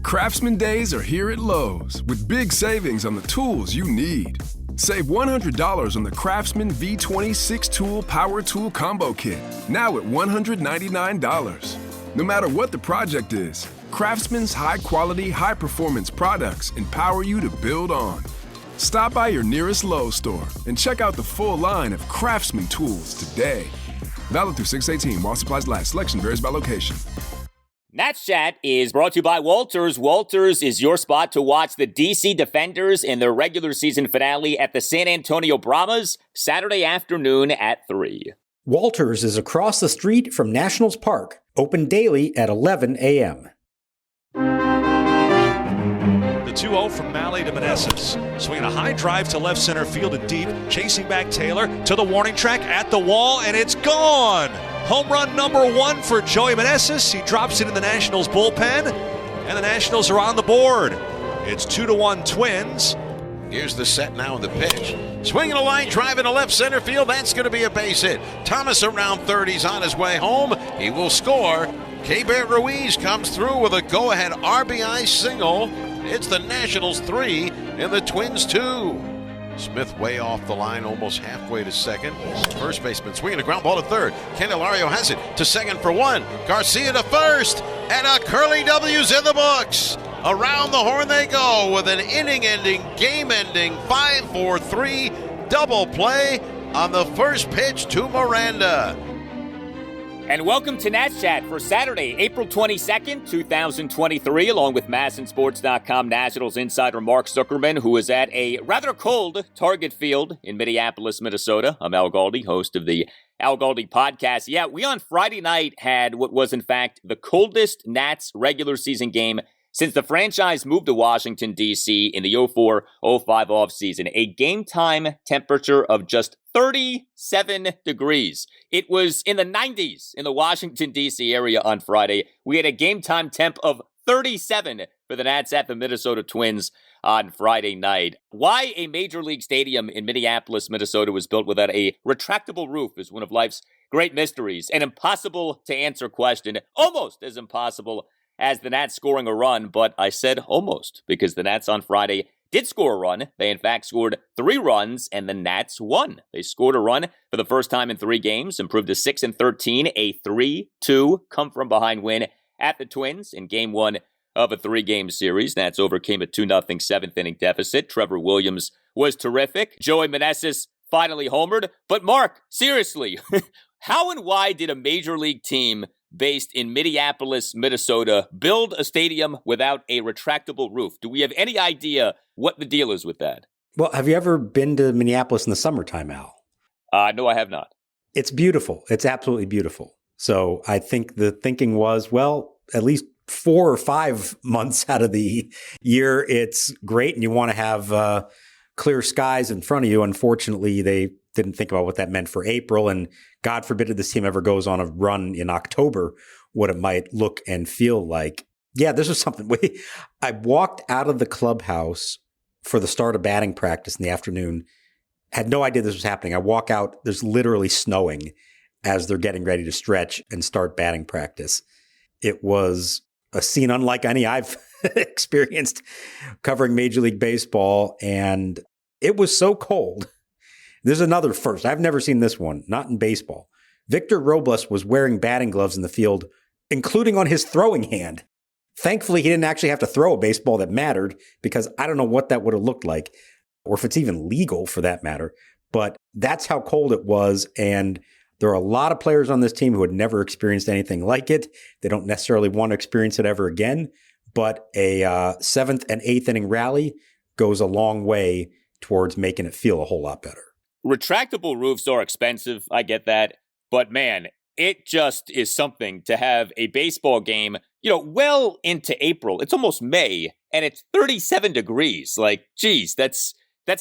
Craftsman Days are here at Lowe's with big savings on the tools you need. Save $100 on the Craftsman V20 6-tool power tool combo kit, now at $199. No matter what the project is, Craftsman's high-quality, high-performance products empower you to build on. Stop by your nearest Lowe's store and check out the full line of Craftsman tools today. Valid through 6/18 while supplies last. Selection varies by location. Nats Chat is brought to you by Walters. Walters is your spot to watch the DC Defenders in their regular season finale at the San Antonio Brahmas, Saturday afternoon at 3. Walters is across the street from Nationals Park, open daily at 11 a.m. The 2-0 from Mahle to Meneses. Swinging a high drive to left center field and deep. Chasing back Taylor to the warning track at the wall, and it's gone! Home run number 1 for Joey Meneses. He drops it in the Nationals bullpen, and the Nationals are on the board. It's 2-1 Twins. Here's the set now in the pitch. Swinging a line drive into left center field. That's going to be a base hit. Thomas around third. He's on his way home. He will score. Keibert Ruiz comes through with a go-ahead RBI single. It's the Nationals 3 and the Twins 2. Smith way off the line, almost halfway to second. First baseman swinging a ground ball to third. Candelario has it to second for 1. Garcia to first, and a Curly W's in the books. Around the horn they go with an inning-ending, game-ending 5-4-3 double play on the first pitch to Miranda. And welcome to Nats Chat for Saturday, April 22nd, 2023, along with MASNsports.com Nationals insider Mark Zuckerman, who is at a rather cold Target Field in Minneapolis, Minnesota. I'm Al Galdi, host of the Al Galdi podcast. Yeah, we on Friday night had what was in fact the coldest Nats regular season game since the franchise moved to Washington, D.C. in the 04-05 offseason. A game-time temperature of just 37 degrees. It was in the 90s in the Washington, D.C. area on Friday. We had a game-time temp of 37 for the Nats at the Minnesota Twins on Friday night. Why a major league stadium in Minneapolis, Minnesota was built without a retractable roof is one of life's great mysteries. An impossible to answer question, almost as impossible as the Nats scoring a run, but I said almost, because the Nats on Friday did score a run. They, in fact, scored 3 runs, and the Nats won. They scored a run for the first time in 3 games, improved to 6-13, a 3-2 come-from-behind win at the Twins in Game 1 of a 3-game series. Nats overcame a 2-0 7th-inning deficit. Trevor Williams was terrific. Joey Meneses finally homered. But, Mark, seriously, how and why did a major league team based in Minneapolis, Minnesota, build a stadium without a retractable roof? Do we have any idea what the deal is with that? Well, have you ever been to Minneapolis in the summertime, Al? No, I have not. It's beautiful. It's absolutely beautiful. So I think the thinking was, well, at least 4 or 5 months out of the year, it's great, and you want to have clear skies in front of you. Unfortunately, they didn't think about what that meant for April, and God forbid if this team ever goes on a run in October, what it might look and feel like. Yeah, this was something. I walked out of the clubhouse for the start of batting practice in the afternoon, had no idea this was happening. I walk out, there's literally snowing as they're getting ready to stretch and start batting practice. It was a scene unlike any I've experienced covering Major League Baseball, and it was so cold. There's another first. I've never seen this one, not in baseball. Victor Robles was wearing batting gloves in the field, including on his throwing hand. Thankfully, he didn't actually have to throw a baseball that mattered, because I don't know what that would have looked like, or if it's even legal for that matter. But that's how cold it was, and there are a lot of players on this team who had never experienced anything like it. They don't necessarily want to experience it ever again, but a 7th and 8th inning rally goes a long way towards making it feel a whole lot better. Retractable roofs are expensive. I get that. But man, it just is something to have a baseball game, well into April. It's almost May, and it's 37 degrees. Like, geez, that's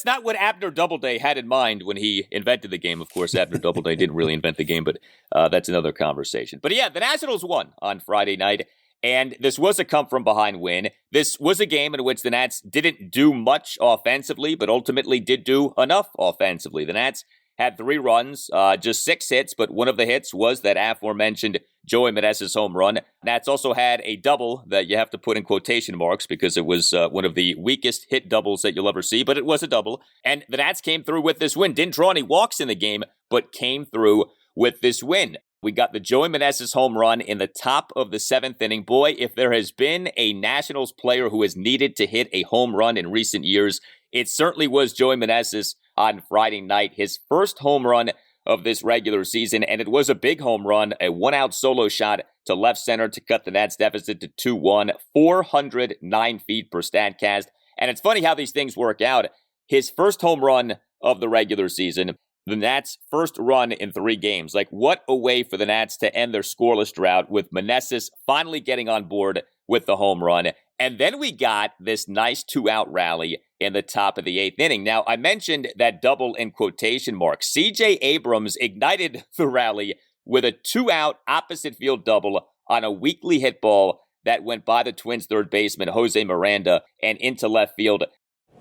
not what Abner Doubleday had in mind when he invented the game. Of course, Abner Doubleday didn't really invent the game, but that's another conversation. But yeah, the Nationals won on Friday night. And this was a come-from-behind win. This was a game in which the Nats didn't do much offensively, but ultimately did do enough offensively. The Nats had 3 runs, just 6 hits, but one of the hits was that aforementioned Joey Meneses home run. Nats also had a double that you have to put in quotation marks because it was one of the weakest hit doubles that you'll ever see, but it was a double. And the Nats came through with this win. Didn't draw any walks in the game, but came through with this win. We got the Joey Meneses home run in the top of the 7th inning. Boy, if there has been a Nationals player who has needed to hit a home run in recent years, it certainly was Joey Meneses on Friday night. His first home run of this regular season, and it was a big home run, a 1-out solo shot to left center to cut the Nats deficit to 2-1, 409 feet per Statcast. And it's funny how these things work out. His first home run of the regular season, the Nats' first run in 3 games. Like, what a way for the Nats to end their scoreless drought with Meneses finally getting on board with the home run. And then we got this nice 2-out rally in the top of the 8th inning. Now, I mentioned that double in quotation marks. C.J. Abrams ignited the rally with a 2-out opposite field double on a weakly hit ball that went by the Twins' third baseman, Jose Miranda, and into left field.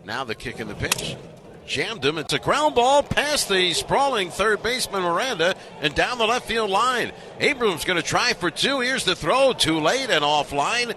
Now the kick in the pitch. Jammed him. It's a ground ball past the sprawling third baseman Miranda and down the left field line. Abrams going to try for 2. Here's the throw. Too late and offline.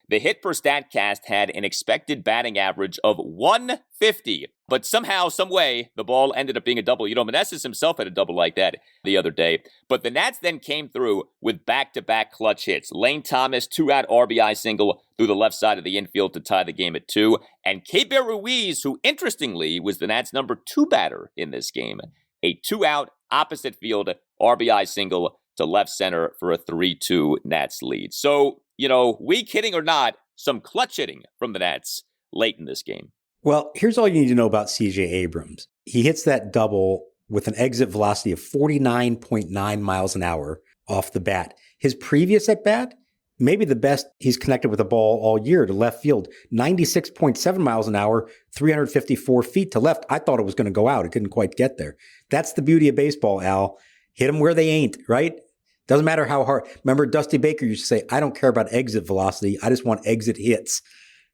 The hit per Statcast had an expected batting average of 150, but somehow, some way, the ball ended up being a double. You know, Meneses himself had a double like that the other day. But the Nats then came through with back-to-back clutch hits. Lane Thomas, 2-out RBI single through the left side of the infield to tie the game at 2. And Keibert Ruiz, who interestingly was the Nats' number 2 batter in this game, a 2-out opposite field RBI single to left center for a 3-2 Nats lead. So, you know, weak hitting or not, some clutch hitting from the Nats late in this game. Well, here's all you need to know about C.J. Abrams. He hits that double with an exit velocity of 49.9 miles an hour off the bat. His previous at-bat, maybe the best he's connected with a ball all year to left field, 96.7 miles an hour, 354 feet to left. I thought it was going to go out. It didn't quite get there. That's the beauty of baseball, Al. Hit them where they ain't, right? Doesn't matter how hard. Remember, Dusty Baker used to say, I don't care about exit velocity. I just want exit hits.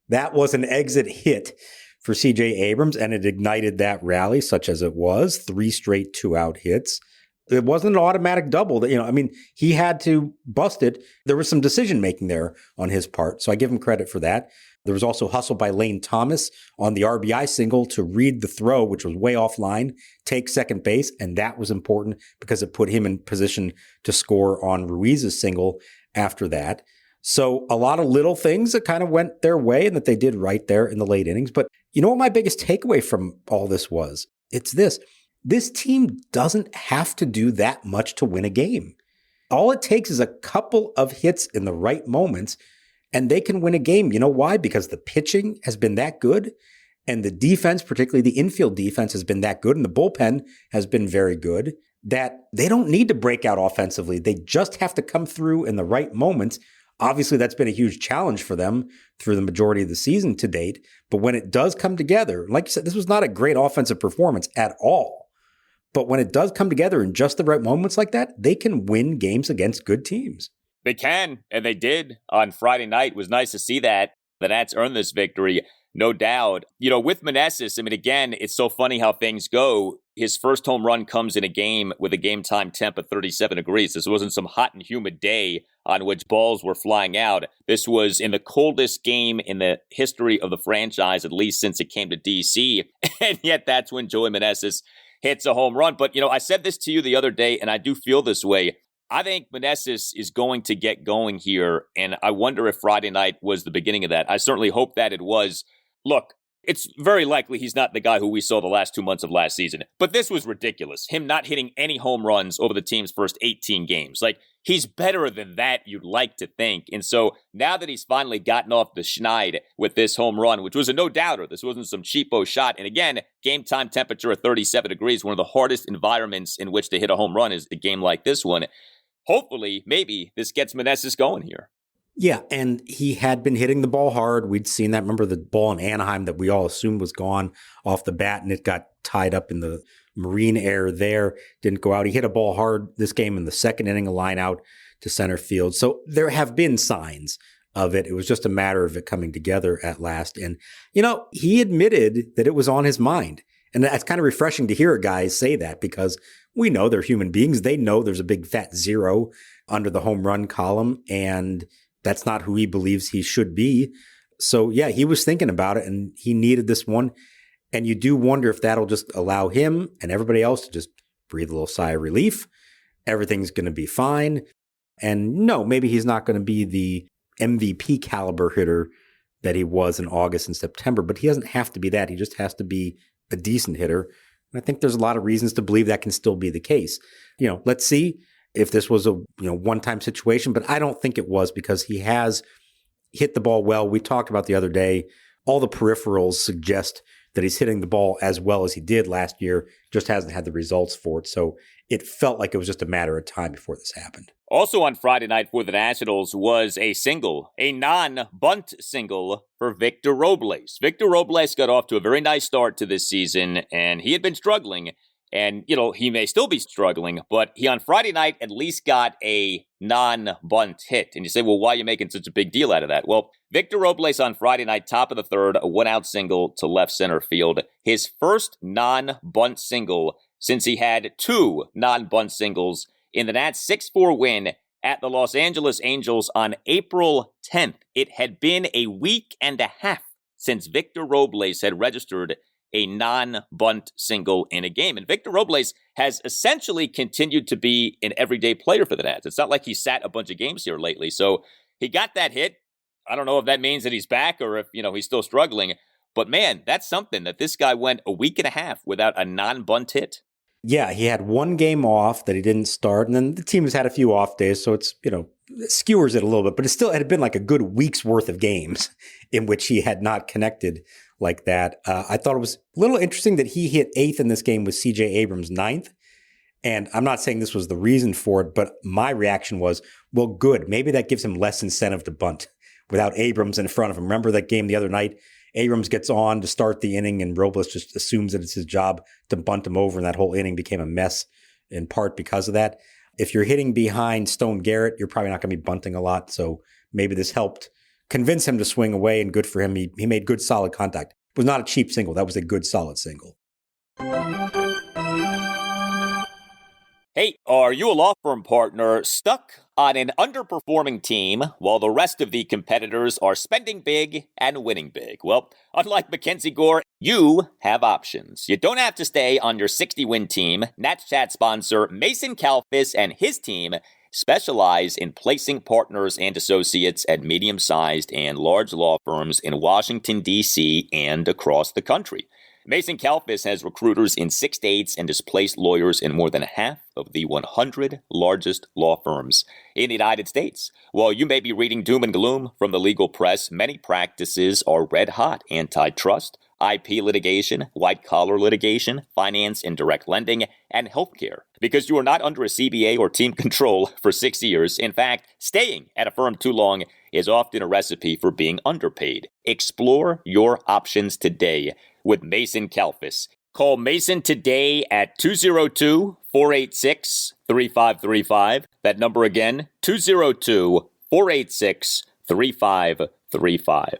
That was an exit hit for C.J. Abrams, and it ignited that rally, such as it was. 3 straight 2-out hits. It wasn't an automatic double. He had to bust it. There was some decision-making there on his part, so I give him credit for that. There was also hustle by Lane Thomas on the RBI single to read the throw, which was way offline, take second base, and that was important because it put him in position to score on Ruiz's single after that. So a lot of little things that kind of went their way and that they did right there in the late innings. But you know what my biggest takeaway from all this was? It's this. This team doesn't have to do that much to win a game. All it takes is a couple of hits in the right moments, and they can win a game. You know why? Because the pitching has been that good, and the defense, particularly the infield defense, has been that good, and the bullpen has been very good, that they don't need to break out offensively. They just have to come through in the right moments. Obviously, that's been a huge challenge for them through the majority of the season to date. But when it does come together, like you said, this was not a great offensive performance at all. But when it does come together in just the right moments like that, they can win games against good teams. They can, and they did on Friday night. It was nice to see that. The Nats earned this victory, no doubt. You know, with Meneses, again, it's so funny how things go. His first home run comes in a game with a game time temp of 37 degrees. This wasn't some hot and humid day on which balls were flying out. This was in the coldest game in the history of the franchise, at least since it came to D.C. And yet that's when Joey Meneses hits a home run. But, you know, I said this to you the other day, and I do feel this way. I think Meneses is going to get going here, and I wonder if Friday night was the beginning of that. I certainly hope that it was. Look, it's very likely he's not the guy who we saw the last 2 months of last season, but this was ridiculous. Him not hitting any home runs over the team's first 18 games. Like, he's better than that, you'd like to think. And so now that he's finally gotten off the schneid with this home run, which was a no-doubter, this wasn't some cheapo shot. And again, game time temperature of 37 degrees, one of the hardest environments in which to hit a home run is a game like this one. Hopefully, maybe this gets Meneses going here. Yeah, and he had been hitting the ball hard. We'd seen that. Remember the ball in Anaheim that we all assumed was gone off the bat, and it got tied up in the marine air there. Didn't go out. He hit a ball hard this game in the second inning, a line out to center field. So there have been signs of it. It was just a matter of it coming together at last. And, you know, he admitted that it was on his mind. And that's kind of refreshing to hear a guy say that, because we know they're human beings. They know there's a big fat zero under the home run column, and that's not who he believes he should be. So, yeah, he was thinking about it, and he needed this one. And you do wonder if that'll just allow him and everybody else to just breathe a little sigh of relief. Everything's going to be fine. And no, maybe he's not going to be the MVP caliber hitter that he was in August and September, but he doesn't have to be that. He just has to be a decent hitter. And I think there's a lot of reasons to believe that can still be the case. Let's see if this was a one-time situation, but I don't think it was, because he has hit the ball well. We talked about the other day, all the peripherals suggest that he's hitting the ball as well as he did last year, just hasn't had the results for it. So it felt like it was just a matter of time before this happened. Also on Friday night for the Nationals was a single, a non-bunt single for Victor Robles. Victor Robles got off to a very nice start to this season, and he had been struggling. And, he may still be struggling, but he on Friday night at least got a non-bunt hit. And you say, well, why are you making such a big deal out of that? Well, Victor Robles on Friday night, top of the third, a one-out single to left center field. His first non-bunt single since he had two non-bunt singles in the Nats' 6-4 win at the Los Angeles Angels on April 10th. It had been a week and a half since Victor Robles had registered a non-bunt single in a game. And Victor Robles has essentially continued to be an everyday player for the Nats. It's not like he sat a bunch of games here lately. So he got that hit. I don't know if that means that he's back or if, he's still struggling. But man, that's something that this guy went a week and a half without a non-bunt hit. Yeah, he had one game off that he didn't start, and then the team has had a few off days, so it's, skewers it a little bit, but it had been like a good week's worth of games in which he had not connected like that. I thought it was a little interesting that he hit 8th in this game with C.J. Abrams 9th, and I'm not saying this was the reason for it, but my reaction was, well, good. Maybe that gives him less incentive to bunt without Abrams in front of him. Remember that game the other night? Abrams gets on to start the inning, and Robles just assumes that it's his job to bunt him over, and that whole inning became a mess in part because of that. If you're hitting behind Stone Garrett, you're probably not going to be bunting a lot, so maybe this helped convince him to swing away, and good for him. He made good, solid contact. It was not a cheap single. That was a good, solid single. Hey, are you a law firm partner stuck on an underperforming team while the rest of the competitors are spending big and winning big? Well, unlike Mackenzie Gore, you have options. You don't have to stay on your 60-win team. Nats Chat sponsor Mason Kalfis and his team specialize in placing partners and associates at medium-sized and large law firms in Washington, D.C. and across the country. Mason Kalfis has recruiters in 6 states and has placed lawyers in more than half of the 100 largest law firms in the United States. While you may be reading doom and gloom from the legal press, many practices are red-hot: antitrust, IP litigation, white-collar litigation, finance and direct lending, and healthcare. Because you are not under a CBA or team control for 6 years. In fact, staying at a firm too long is often a recipe for being underpaid. Explore your options today with Mason Kalfis. Call Mason today at 202-486-3535. That number again, 202-486-3535.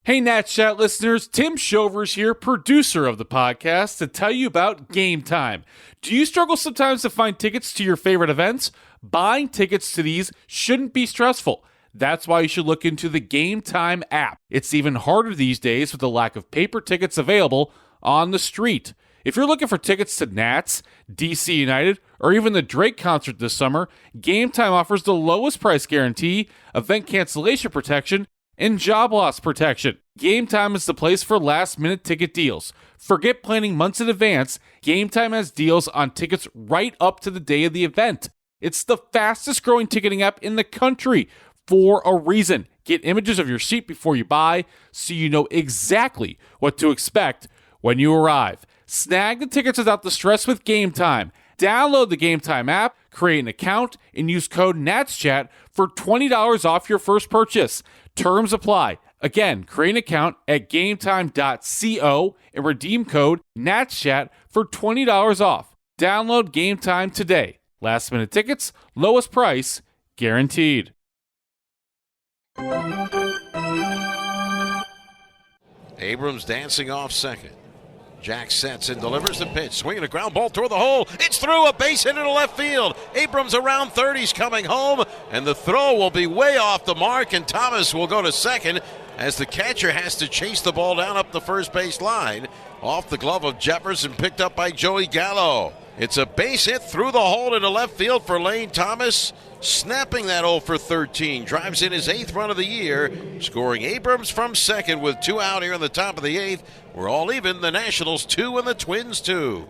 Hey, Nats Chat listeners, Tim Shovers here, producer of the podcast, to tell you about Game Time. Do you struggle sometimes to find tickets to your favorite events? Buying tickets to these shouldn't be stressful. That's why you should look into the Game Time app. It's even harder these days with the lack of paper tickets available on the street. If you're looking for tickets to Nats, DC United, or even the Drake concert this summer, Game Time offers the lowest price guarantee, event cancellation protection, and job loss protection. Game Time is the place for last-minute ticket deals. Forget planning months in advance. Game Time has deals on tickets right up to the day of the event. It's the fastest-growing ticketing app in the country for a reason. Get images of your seat before you buy so you know exactly what to expect when you arrive. Snag the tickets without the stress with Game Time. Download the Game Time app, create an account, and use code NATSCHAT for $20 off your first purchase. Terms apply. Again, create an account at gametime.co and redeem code NATSCHAT for $20 off. Download Game Time today. Last minute tickets, lowest price, guaranteed. Abrams dancing off second. Jack sets and delivers the pitch. Swinging a ground ball toward the hole. It's through, a base hit into left field. Abrams around third. He's coming home, and the throw will be way off the mark, and Thomas will go to second as the catcher has to chase the ball down up the first base line. Off the glove of Jefferson, picked up by Joey Gallo. It's a base hit through the hole into left field for Lane Thomas. Snapping that 0 for 13. Drives in his 8th run of the year. Scoring Abrams from second with 2 out here in the top of the 8th. We're all even. The Nationals 2 and the Twins 2.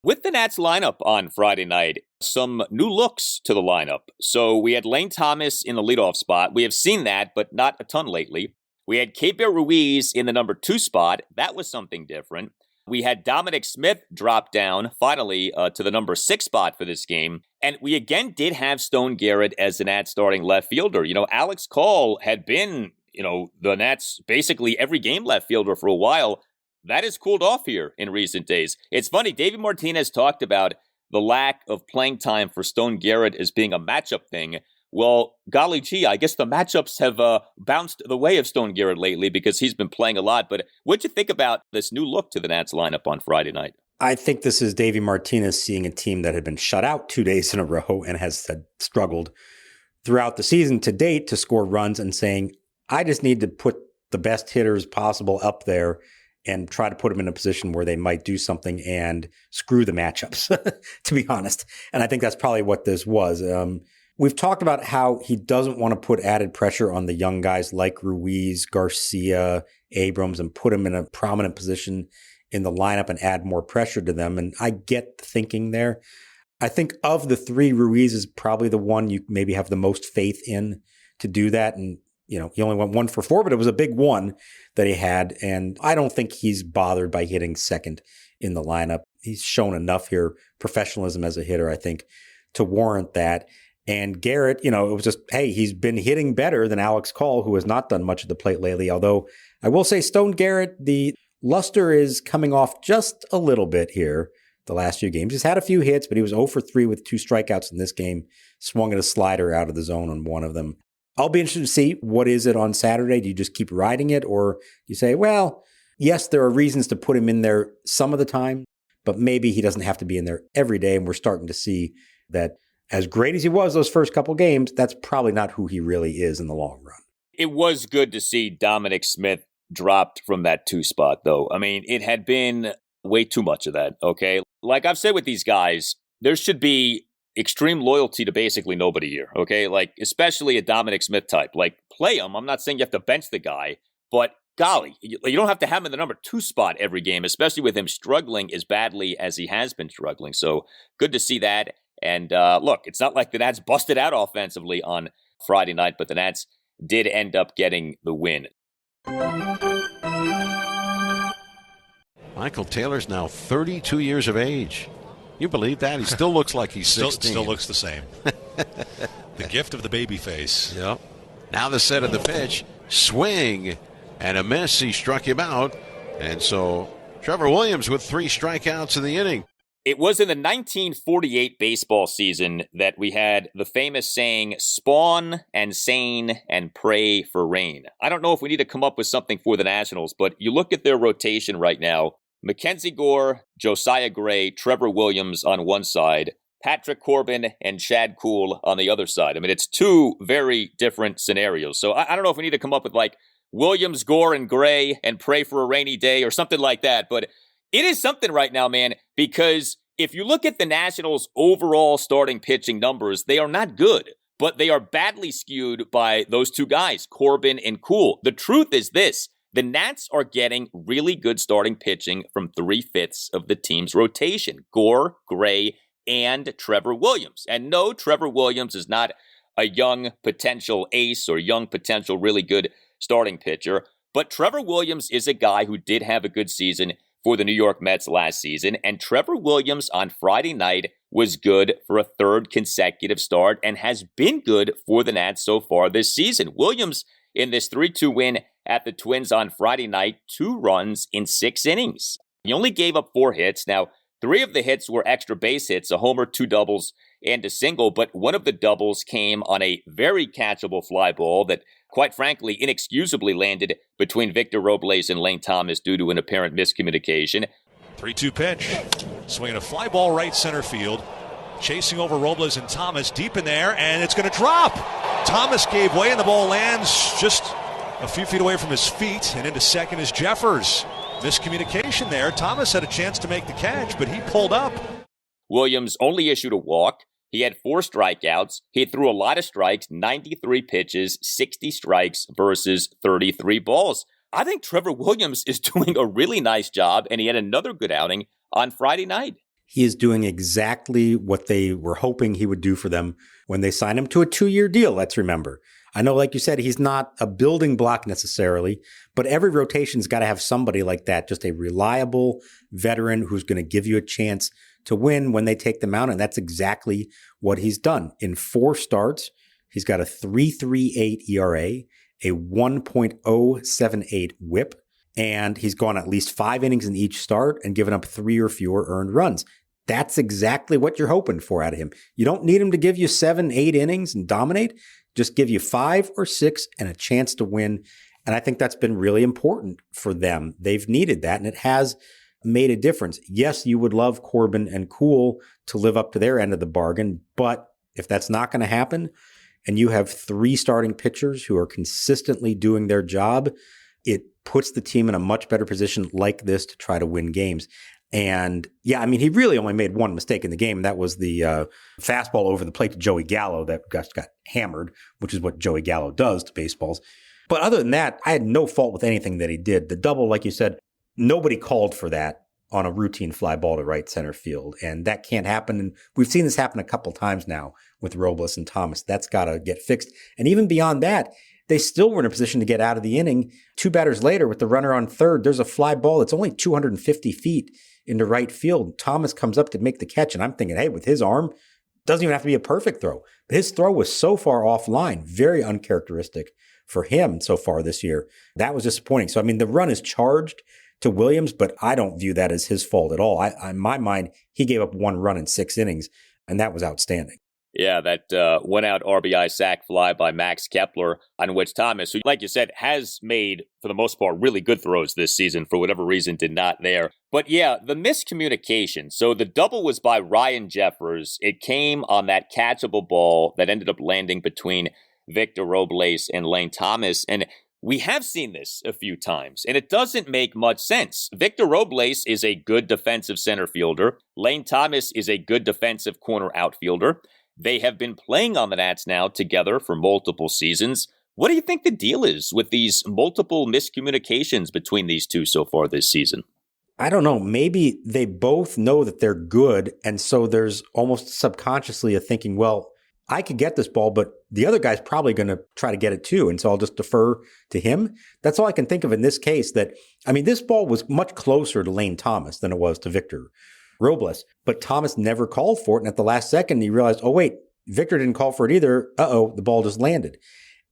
With the Nats lineup on Friday night, some new looks to the lineup. So we had Lane Thomas in the leadoff spot. We have seen that, but not a ton lately. We had Keibert Ruiz in the number 2 spot. That was something different. We had Dominic Smith drop down, finally, to the number 6 spot for this game. And we again did have Stone Garrett as the Nats starting left fielder. Alex Call had been, the Nats basically every game left fielder for a while. That has cooled off here in recent days. It's funny, David Martinez talked about the lack of playing time for Stone Garrett as being a matchup thing. Well, golly gee, I guess the matchups have bounced the way of Stone Garrett lately because he's been playing a lot. But what'd you think about this new look to the Nats lineup on Friday night? I think this is Davey Martinez seeing a team that had been shut out 2 days in a row and has struggled throughout the season to date to score runs and saying, I just need to put the best hitters possible up there and try to put them in a position where they might do something and screw the matchups, to be honest. And I think that's probably what this was. We've talked about how he doesn't want to put added pressure on the young guys like Ruiz, Garcia, Abrams, and put them in a prominent position in the lineup and add more pressure to them. And I get the thinking there. I think of the 3, Ruiz is probably the one you maybe have the most faith in to do that. And, he only went 1 for 4, but it was a big one that he had. And I don't think he's bothered by hitting second in the lineup. He's shown enough here, professionalism as a hitter, I think, to warrant that. And Garrett, it was just, hey, he's been hitting better than Alex Call, who has not done much at the plate lately. Although I will say Stone Garrett, the luster is coming off just a little bit here the last few games. He's had a few hits, but he was 0 for 3 with 2 strikeouts in this game. Swung at a slider out of the zone on one of them. I'll be interested to see what is it on Saturday. Do you just keep riding it, or you say, well, yes, there are reasons to put him in there some of the time, but maybe he doesn't have to be in there every day. And we're starting to see that as great as he was those first couple games, that's probably not who he really is in the long run. It was good to see Dominic Smith dropped from that 2 spot, though. I mean, it had been way too much of that, okay? Like I've said with these guys, there should be extreme loyalty to basically nobody here, okay? Like, especially a Dominic Smith type. Like, play him. I'm not saying you have to bench the guy, but golly, you don't have to have him in the number 2 spot every game, especially with him struggling as badly as he has been struggling. So good to see that. And look, it's not like the Nats busted out offensively on Friday night, but the Nats did end up getting the win. Michael Taylor's now 32 years of age. You believe that? He still looks like he's 16. Still looks the same. The gift of the baby face. Yep. Now the set of the pitch. Swing. And a miss. He struck him out. And so Trevor Williams with 3 strikeouts in the inning. It was in the 1948 baseball season that we had the famous saying, spawn and sane and pray for rain. I don't know if we need to come up with something for the Nationals, but you look at their rotation right now. Mackenzie Gore, Josiah Gray, Trevor Williams on one side, Patrick Corbin and Chad Kuhl on the other side. I mean, it's 2 very different scenarios. So I don't know if we need to come up with like Williams, Gore, and Gray and pray for a rainy day or something like that. But it is something right now, man, because if you look at the Nationals' overall starting pitching numbers, they are not good, but they are badly skewed by those 2 guys, Corbin and Kuhl. The truth is this. The Nats are getting really good starting pitching from 3/5 of the team's rotation, Gore, Gray, and Trevor Williams. And no, Trevor Williams is not a young potential ace or young potential really good starting pitcher, but Trevor Williams is a guy who did have a good season for the New York Mets last season, and Trevor Williams on Friday night was good for a 3rd consecutive start and has been good for the Nats so far this season. Williams in this 3-2 win at the Twins on Friday night, 2 runs in 6 innings. He only gave up 4 hits. Now, 3 of the hits were extra base hits, a homer, 2 doubles, and a single, but one of the doubles came on a very catchable fly ball that, quite frankly, inexcusably landed between Victor Robles and Lane Thomas due to an apparent miscommunication. 3-2 pitch. Swinging a fly ball right center field. Chasing over Robles and Thomas deep in there, and it's going to drop. Thomas gave way, and the ball lands just a few feet away from his feet, and into second is Jeffers. Miscommunication there. Thomas had a chance to make the catch, but he pulled up. Williams only issued a walk. He had 4 strikeouts. He threw a lot of strikes, 93 pitches, 60 strikes versus 33 balls. I think Trevor Williams is doing a really nice job, and he had another good outing on Friday night. He is doing exactly what they were hoping he would do for them when they signed him to a 2-year deal, let's remember. I know, like you said, he's not a building block necessarily, but every rotation's got to have somebody like that, just a reliable veteran who's going to give you a chance to win when they take them out, and that's exactly what he's done. In 4 starts, he's got a 3.38 ERA, a 1.078 whip, and he's gone at least 5 innings in each start and given up 3 or fewer earned runs. That's exactly what you're hoping for out of him. You don't need him to give you 7, 8 innings and dominate. Just give you 5 or 6 and a chance to win. And I think that's been really important for them. They've needed that, and it has made a difference. Yes, you would love Corbin and Kuhl to live up to their end of the bargain, but if that's not going to happen, and you have 3 starting pitchers who are consistently doing their job, it puts the team in a much better position like this to try to win games. And yeah, I mean, he really only made one mistake in the game. That was the fastball over the plate to Joey Gallo that got hammered, which is what Joey Gallo does to baseballs. But other than that, I had no fault with anything that he did. The double, like you said, nobody called for that on a routine fly ball to right center field. And that can't happen. And we've seen this happen a couple times now with Robles and Thomas. That's got to get fixed. And even beyond that, they still were in a position to get out of the inning. 2 batters later with the runner on third, there's a fly ball that's only 250 feet into right field. Thomas comes up to make the catch, and I'm thinking, hey, with his arm, doesn't even have to be a perfect throw. But his throw was so far offline, very uncharacteristic for him so far this year. That was disappointing. So, I mean, the run is charged to Williams, but I don't view that as his fault at all. In my mind, he gave up 1 run in 6 innings, and that was outstanding. Yeah, that went out RBI sac fly by Max Kepler, on which Thomas, who, like you said, has made, for the most part, really good throws this season, for whatever reason, did not there. But yeah, the miscommunication. So the double was by Ryan Jeffers. It came on that catchable ball that ended up landing between Victor Robles and Lane Thomas. And we have seen this a few times, and it doesn't make much sense. Victor Robles is a good defensive center fielder. Lane Thomas is a good defensive corner outfielder. They have been playing on the Nats now together for multiple seasons. What do you think the deal is with these multiple miscommunications between these two so far this season? I don't know. Maybe they both know that they're good, and so there's almost subconsciously a thinking, well, I could get this ball, but the other guy's probably going to try to get it too, and so I'll just defer to him. That's all I can think of in this case. This ball was much closer to Lane Thomas than it was to Victor Robles, but Thomas never called for it, and at the last second, he realized, oh, wait, Victor didn't call for it either. Uh-oh, the ball just landed.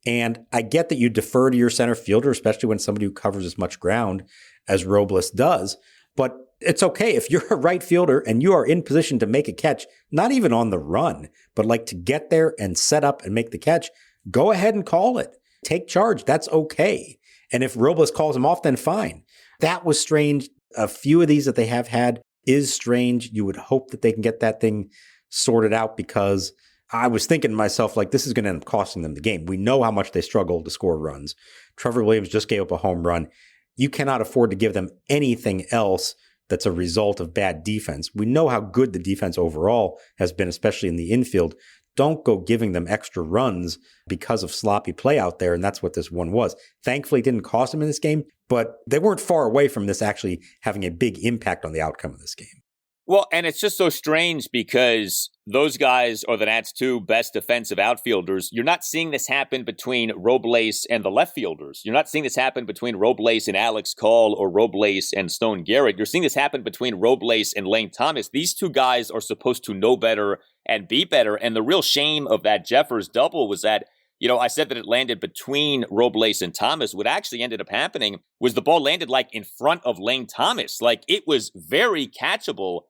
And I get that you defer to your center fielder, especially when somebody who covers as much ground as Robles does, but it's okay if you're a right fielder and you are in position to make a catch, not even on the run, but like to get there and set up and make the catch, go ahead and call it. Take charge. That's okay. And if Robles calls him off, then fine. That was strange. A few of these that they have had is strange. You would hope that they can get that thing sorted out, because I was thinking to myself, like, this is going to end up costing them the game. We know how much they struggle to score runs. Trevor Williams just gave up a home run. You cannot afford to give them anything else that's a result of bad defense. We know how good the defense overall has been, especially in the infield. Don't go giving them extra runs because of sloppy play out there, and that's what this one was. Thankfully, it didn't cost them in this game, but they weren't far away from this actually having a big impact on the outcome of this game. Well, and it's just so strange because those guys are the Nats' 2 best defensive outfielders. You're not seeing this happen between Robles and the left fielders. You're not seeing this happen between Robles and Alex Call or Robles and Stone Garrett. You're seeing this happen between Robles and Lane Thomas. These 2 guys are supposed to know better and be better. And the real shame of that Jeffers double was that, I said that it landed between Robles and Thomas. What actually ended up happening was the ball landed like in front of Lane Thomas. Like, it was very catchable.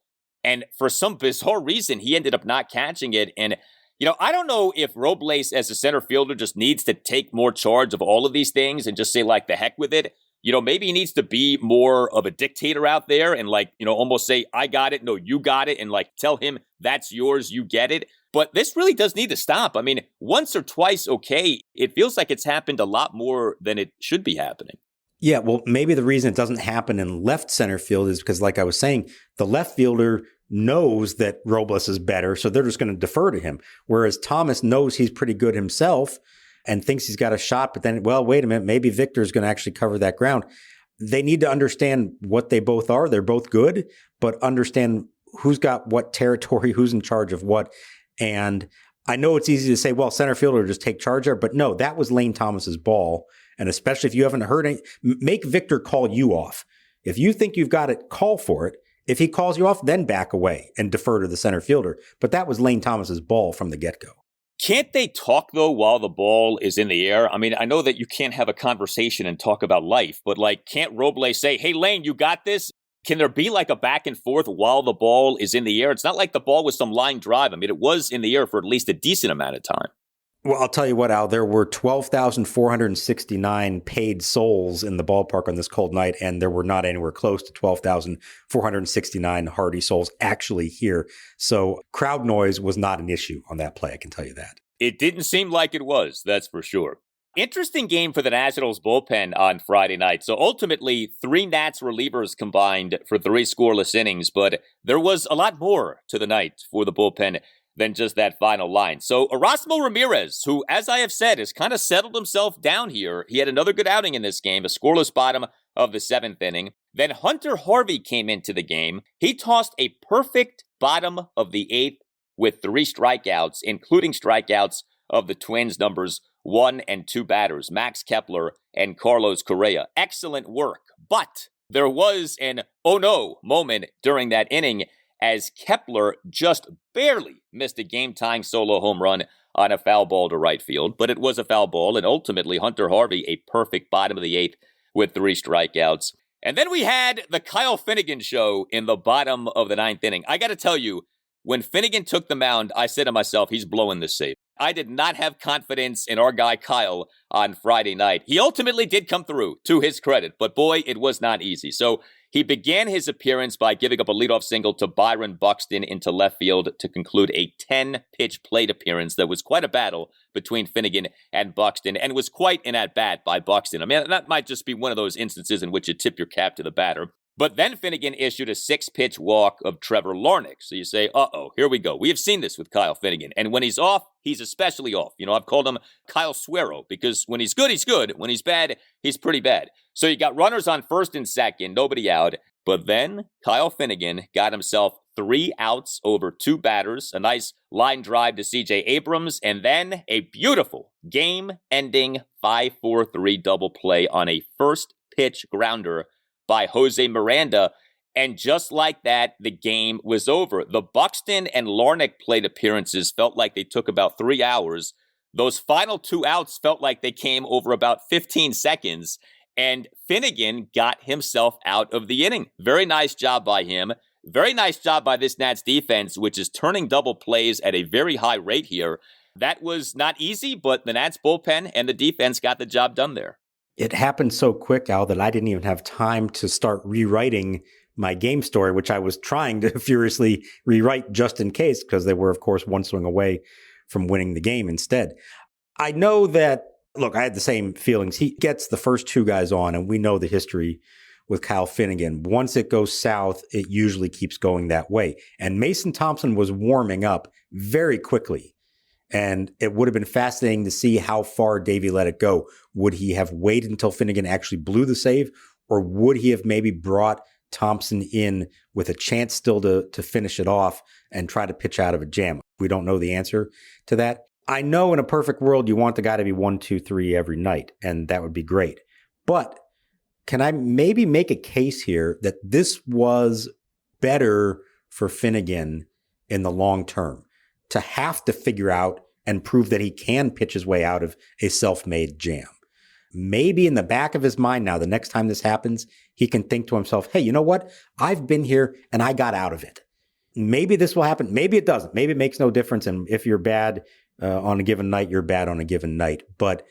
And for some bizarre reason, he ended up not catching it. And, I don't know if Robles as a center fielder just needs to take more charge of all of these things and just say, like, the heck with it. maybe he needs to be more of a dictator out there and almost say, I got it. No, you got it. And tell him that's yours. You get it. But this really does need to stop. I mean, once or twice, okay. It feels like it's happened a lot more than it should be happening. Yeah, well, maybe the reason it doesn't happen in left center field is because, like I was saying, the left fielder knows that Robles is better, so they're just going to defer to him. Whereas Thomas knows he's pretty good himself and thinks he's got a shot, but then, well, wait a minute, maybe Victor's going to actually cover that ground. They need to understand what they both are. They're both good, but understand who's got what territory, who's in charge of what. And I know it's easy to say, well, center fielder just take charge there, but no, that was Lane Thomas's ball. And especially if you haven't heard any, make Victor call you off. If you think you've got it, call for it. If he calls you off, then back away and defer to the center fielder. But that was Lane Thomas's ball from the get-go. Can't they talk, though, while the ball is in the air? I mean, I know that you can't have a conversation and talk about life, but can't Robles say, hey, Lane, you got this? Can there be a back and forth while the ball is in the air? It's not like the ball was some line drive. I mean, it was in the air for at least a decent amount of time. Well, I'll tell you what, Al, there were 12,469 paid souls in the ballpark on this cold night, and there were not anywhere close to 12,469 Hardy souls actually here. So crowd noise was not an issue on that play, I can tell you that. It didn't seem like it was, that's for sure. Interesting game for the Nationals bullpen on Friday night. So ultimately, 3 Nats relievers combined for 3 scoreless innings, but there was a lot more to the night for the bullpen than just that final line. So Erasmo Ramirez, who, as I have said, has kind of settled himself down here. He had another good outing in this game, a scoreless bottom of the 7th inning. Then Hunter Harvey came into the game. He tossed a perfect bottom of the 8th with 3 strikeouts, including strikeouts of the Twins' numbers 1 and 2 batters, Max Kepler and Carlos Correa. Excellent work. But there was an oh no moment during that inning as Kepler just barely missed a game-tying solo home run on a foul ball to right field. But it was a foul ball, and ultimately Hunter Harvey a perfect bottom of the 8th with 3 strikeouts. And then we had the Kyle Finnegan show in the bottom of the 9th inning. I got to tell you, when Finnegan took the mound, I said to myself, he's blowing this save. I did not have confidence in our guy Kyle on Friday night. He ultimately did come through, to his credit, but boy, it was not easy. So he began his appearance by giving up a leadoff single to Byron Buxton into left field to conclude a 10-pitch plate appearance that was quite a battle between Finnegan and Buxton, and was quite an at-bat by Buxton. I mean, that might just be one of those instances in which you tip your cap to the batter. But then Finnegan issued a 6-pitch walk of Trevor Larnach. So you say, uh-oh, here we go. We have seen this with Kyle Finnegan. And when he's off, he's especially off. I've called him Kyle Suero because when he's good, he's good. When he's bad, he's pretty bad. So you got runners on first and second, nobody out. But then Kyle Finnegan got himself 3 outs over 2 batters, a nice line drive to C.J. Abrams, and then a beautiful game-ending 5-4-3 double play on a first-pitch grounder by Jose Miranda, and just like that, the game was over. The Buxton and Larnach plate appearances felt like they took about 3 hours. Those final 2 outs felt like they came over about 15 seconds, and Finnegan got himself out of the inning. Very nice job by him. Very nice job by this Nats defense, which is turning double plays at a very high rate here. That was not easy, but the Nats bullpen and the defense got the job done there. It happened so quick, Al, that I didn't even have time to start rewriting my game story, which I was trying to furiously rewrite just in case, because they were, of course, 1 swing away from winning the game instead. I know that, look, I had the same feelings. He gets the first 2 guys on, and we know the history with Kyle Finnegan. Once it goes south, it usually keeps going that way. And Mason Thompson was warming up very quickly. And it would have been fascinating to see how far Davey let it go. Would he have waited until Finnegan actually blew the save? Or would he have maybe brought Thompson in with a chance still to finish it off and try to pitch out of a jam? We don't know the answer to that. I know in a perfect world, you want the guy to be 1, 2, 3 every night, and that would be great. But can I maybe make a case here that this was better for Finnegan in the long term, to have to figure out and prove that he can pitch his way out of a self-made jam? Maybe in the back of his mind now, the next time this happens, he can think to himself, hey, you know what? I've been here and I got out of it. Maybe this will happen. Maybe it doesn't. Maybe it makes no difference. And if you're bad on a given night, you're bad on a given night. But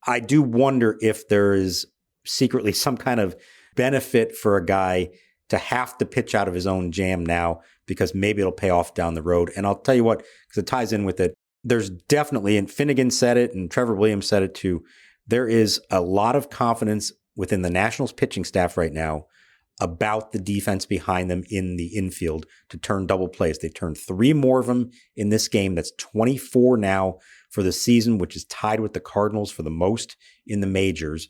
I do wonder if there is secretly some kind of benefit for a guy to have to pitch out of his own jam now, because maybe it'll pay off down the road. And I'll tell you what, because it ties in with it, there's definitely, and Finnegan said it and Trevor Williams said it too, there is a lot of confidence within the Nationals pitching staff right now about the defense behind them in the infield to turn double plays. They turned 3 more of them in this game. That's 24 now for the season, which is tied with the Cardinals for the most in the majors.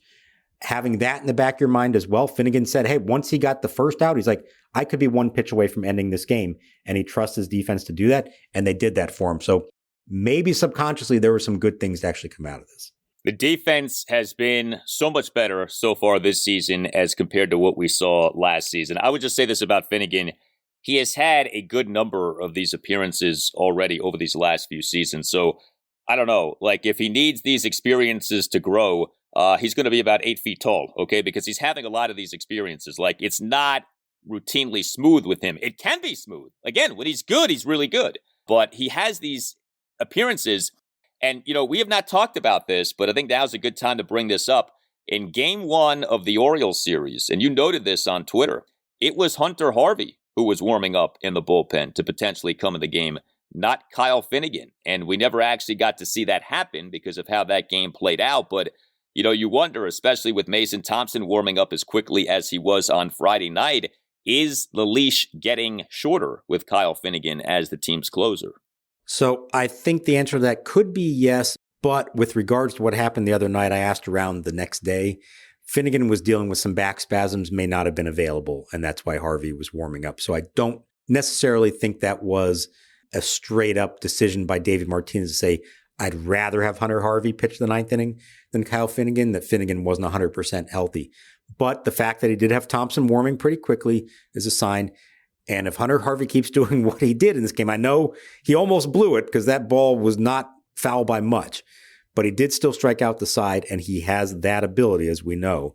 Having that in the back of your mind as well, Finnegan said, hey, once he got the first out, he's like, I could be 1 pitch away from ending this game. And he trusts his defense to do that. And they did that for him. So maybe subconsciously there were some good things to actually come out of this. The defense has been so much better so far this season as compared to what we saw last season. I would just say this about Finnegan. He has had a good number of these appearances already over these last few seasons. So I don't know, like if he needs these experiences to grow, he's going to be about 8 feet tall, okay? Because he's having a lot of these experiences. Like it's not routinely smooth with him. It can be smooth. Again, when he's good, he's really good. But he has these appearances. And, you know, we have not talked about this, but I think now's a good time to bring this up. In Game 1 of the Orioles series, and you noted this on Twitter, it was Hunter Harvey who was warming up in the bullpen to potentially come in the game, not Kyle Finnegan. And we never actually got to see that happen because of how that game played out. But, you know, you wonder, especially with Mason Thompson warming up as quickly as he was on Friday night, is the leash getting shorter with Kyle Finnegan as the team's closer? So I think the answer to that could be yes, but with regards to what happened the other night, I asked around the next day. Finnegan was dealing with some back spasms, may not have been available, and that's why Harvey was warming up. So I don't necessarily think that was a straight up decision by David Martinez to say, I'd rather have Hunter Harvey pitch the 9th inning than Kyle Finnegan, that Finnegan wasn't 100% healthy. But the fact that he did have Thompson warming pretty quickly is a sign. And if Hunter Harvey keeps doing what he did in this game, I know he almost blew it because that ball was not foul by much, but he did still strike out the side, and he has that ability, as we know.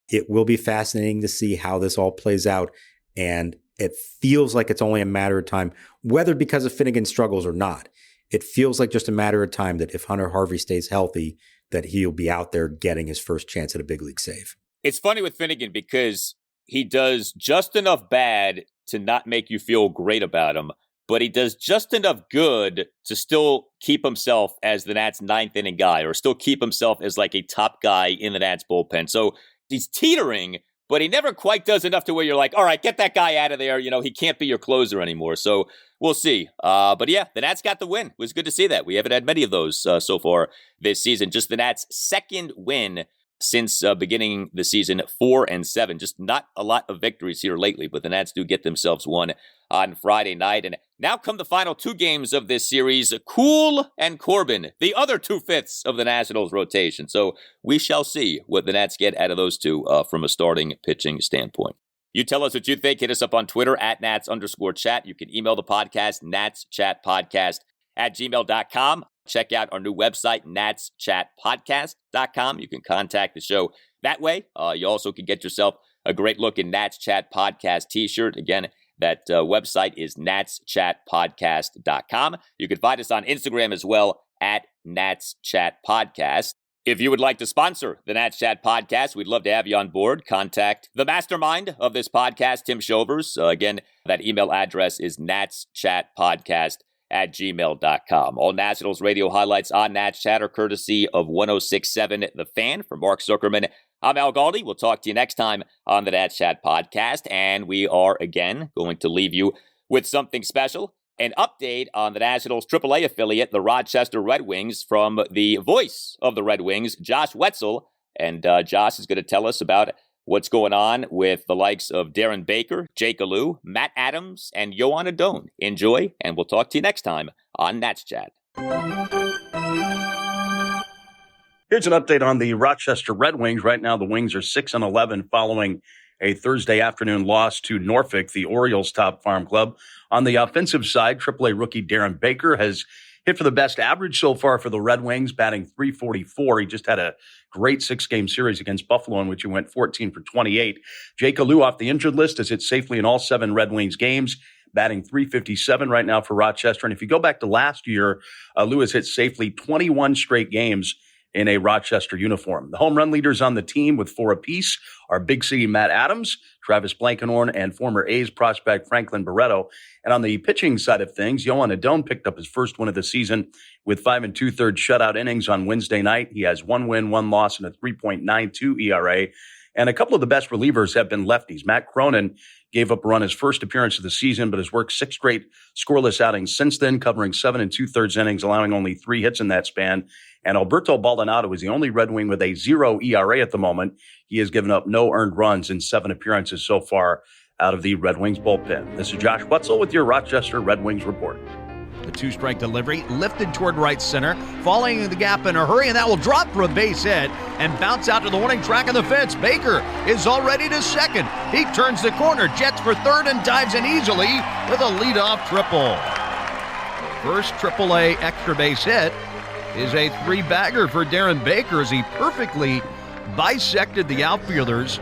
It will be fascinating to see how this all plays out, and it feels like it's only a matter of time, whether because of Finnegan's struggles or not. It feels like just a matter of time that if Hunter Harvey stays healthy, that he'll be out there getting his first chance at a big league save. It's funny with Finnegan because he does just enough bad to not make you feel great about him, but he does just enough good to still keep himself as the Nats 9th inning guy, or still keep himself as like a top guy in the Nats bullpen. So he's teetering, but he never quite does enough to where you're like, all right, get that guy out of there. You know, he can't be your closer anymore. So we'll see. But yeah, the Nats got the win. It was good to see that. We haven't had many of those so far this season. Just the Nats' second win since beginning the season, 4-7. Just not a lot of victories here lately, but the Nats do get themselves one on Friday night. And now come the final 2 games of this series, Cool and Corbin, the other 2/5 of the Nationals rotation. So we shall see what the Nats get out of those two from a starting pitching standpoint. You tell us what you think. Hit us up on Twitter at Nats_chat. You can email the podcast, natschatpodcast@gmail.com. Check out our new website, natschatpodcast.com. You can contact the show that way. You also can get yourself a great looking Nats Chat Podcast t-shirt. Again, that website is natschatpodcast.com. You can find us on Instagram as well at Nats Chat Podcast. If you would like to sponsor the Nats Chat Podcast, we'd love to have you on board. Contact the mastermind of this podcast, Tim Shovers. Again, that email address is natschatpodcast@gmail.com. All Nationals radio highlights on Nats Chat are courtesy of 106.7 The Fan. For Mark Zuckerman, I'm Al Galdi. We'll talk to you next time on the Nats Chat Podcast. And we are, again, going to leave you with something special. An update on the Nationals AAA affiliate, the Rochester Red Wings, from the voice of the Red Wings, Josh Whetzel. And Josh is going to tell us about what's going on with the likes of Darren Baker, Jake Alou, Matt Adams, and Joan Adon. Enjoy, and we'll talk to you next time on Nats Chat. Here's an update on the Rochester Red Wings. Right now, the Wings are 6-11 following a Thursday afternoon loss to Norfolk, the Orioles' top farm club. On the offensive side, AAA rookie Darren Baker has hit for the best average so far for the Red Wings, batting .344. He just had a great 6-game series against Buffalo in which he went 14 for 28. Jake Alou off the injured list has hit safely in all 7 Red Wings games, batting .357 right now for Rochester. And if you go back to last year, Alou has hit safely 21 straight games in a Rochester uniform. The home run leaders on the team with 4 apiece are Big City Matt Adams, Travis Blankenhorn, and former A's prospect Franklin Barreto. And on the pitching side of things, Joan Adon picked up his first win of the season with 5 2/3 shutout innings on Wednesday night. He has 1 win, 1 loss, and a 3.92 ERA. And a couple of the best relievers have been lefties. Matt Cronin gave up a run his first appearance of the season, but has worked 6 straight scoreless outings since then, covering 7 2/3 innings, allowing only 3 hits in that span. And Alberto Baldonado is the only Red Wing with a 0 ERA at the moment. He has given up no earned runs in 7 appearances so far out of the Red Wings bullpen. This is Josh Whetzel with your Rochester Red Wings report. The 2-strike delivery lifted toward right center, falling in the gap in a hurry, and that will drop for a base hit and bounce out to the warning track on the fence. Baker is already to second. He turns the corner, jets for third, and dives in easily with a leadoff triple. First AAA extra base hit is a 3-bagger for Darren Baker as he perfectly bisected the outfielders